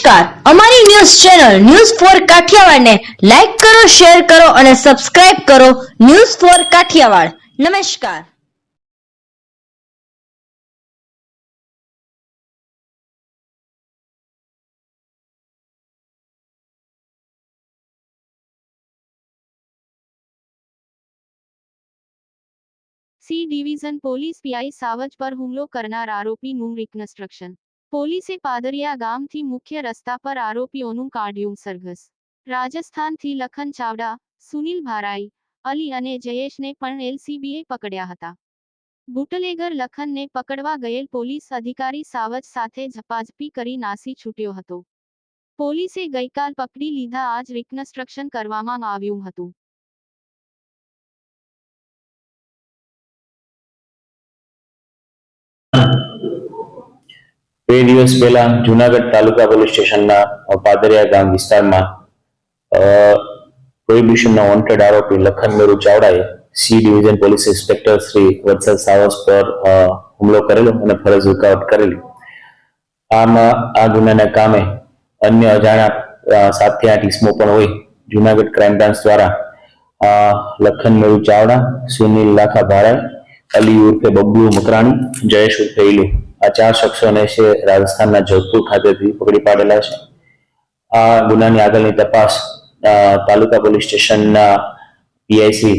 નમસ્કાર, અમારી news channel news for કાઠિયાવાડને લાઈક કરો, શેર કરો અને સબસ્ક્રાઇબ કરો. News for Kathiyawad. નમસ્કાર. C division police PI Savaj પર હુમલો કરનાર આરોપીનું રિકન્સ્ટ્રક્શન. પોલીસે પાદરિયા ગામથી મુખ્ય રસ્તા પર આરોપીઓનું કાઢ્યું સરઘસ. રાજસ્થાનથી લખન ચાવડા, સુનિલ ભારાઈ, અલી અને જયેશને પણ એલસીબીએ પકડ્યા હતા. બુટલેગર લખનને પકડવા ગયેલ પોલીસ અધિકારી સાવજ સાથે ઝપાઝપી કરી નાસી છૂટ્યો હતો. પોલીસે ગઈકાલ પકડી લીધા. આજ રિકન્સ્ટ્રક્શન કરવામાં આવ્યું હતું. બે દિવસ પહેલા જુનાગઢ તાલુકા પોલીસ સ્ટેશનના પાદરિયા ગામ વિસ્તારમાં પ્રોહિબિશનના વોન્ટેડ આરોપી લખન મેરુ ચાવડાએ C division police inspector Shri Vatsal Savaj પર હુમલો કરેલો અને ફરજ રૂકાવટ કરેલી. આ ગુનાના કામે અન્ય અજાણ્યા 7 થી 8 ઇસમો પણ હોય. જુનાગઢ ક્રાઇમ બ્રાન્ચ દ્વારા લખન મેરુ ચાવડા, સુનિલ લાખા ભારાઈ, અલી ઉર્ફે બબલુ મકરાણી, જયેશ ઉર્ફે ઇલુ, આ 4 શખ્સોને છે રાજસ્થાનના જોધપુર ખાતેથી પકડી પાડેલા છે. આ ગુનાની આગળની તપાસ તાલુકા પોલીસ સ્ટેશનના પીઆઈસી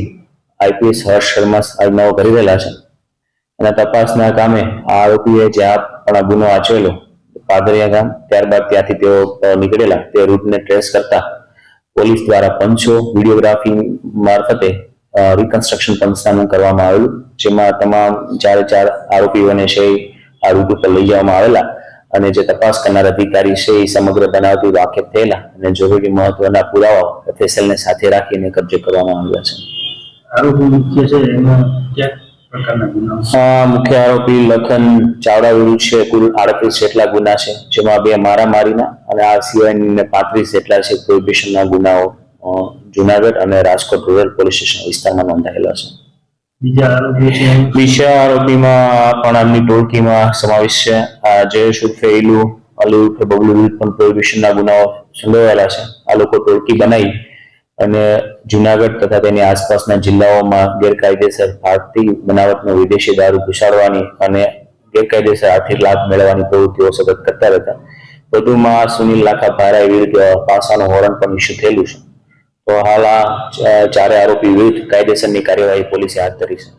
આઈપીએસ હર્ષ શર્મા આજનાઓ કરી રહેલા છે અને તપાસના કામે આ આરોપીએ જ્યાં પણ આ ગુનો આચરેલો પાદરિયા ગામ, ત્યારબાદ ત્યાંથી તેઓ નીકળેલા તે રૂટને ટ્રેસ કરતા પોલીસ દ્વારા પંચો વિડીયોગ્રાફી મારફતે રિકન્સ્ટ્રક્શન પંચનામું કરવામાં આવેલું, જેમાં તમામ 4 આરોપીઓને છે આ રૂટ ઉપર લઈ જવામાં આવેલા અને જે તપાસ કરનાર અધિકારી છે એ સમગ્ર બનાવથી વાકેફ થયેલા અને જરૂરી મહત્વના પુરાવાઓ એફએસએલને સાથે રાખીને કબજે કરવામાં આવ્યા છે. આરોપી મુખ્ય છે એમાં કયા પ્રકારના ગુનાઓ? મુખ્ય આરોપી લખન ચાવડા વિરુદ્ધ છે કુલ 38 જેટલા ગુના છે, જેમાં 2 મારામારીના અને આ સિવાયના 35 જેટલા છે પ્રોહિબિશનના ગુનાઓ જુનાગઢ અને રાજકોટ રૂરલ પોલીસ સ્ટેશન વિસ્તારમાં નોંધાયેલા છે. બીજા આરોપીમાં પણ આમની ટોળકીમાં સમાવેશ છે. જયેશ ઉર્ફે ઇલુ, અલી ઉર્ફે બબલુ વિરુદ્ધ પણ પ્રોહિબિશનના ગુનાઓ સંડોવાયેલા છે. આ લોકો ટોળકી બનાવી અને જુનાગઢ તથા તેની આસપાસના જિલ્લાઓમાં ગેરકાયદેસર ભારતીય બનાવટનો વિદેશી દારૂ ઘુસાડવાની અને ગેરકાયદેસર આર્થિક લાભ મેળવવાની પ્રવૃત્તિઓ સતત કરતા રહેતા. વધુમાં સુનિલ લાખા ભારાઈ વિરુદ્ધ પાસાનું વોરંટ પણ ઇસ્યુ થયેલું છે. તો હાલ આ 4 આરોપી વિરુદ્ધ કાયદેસરની કાર્યવાહી પોલીસે હાથ ધરી છે.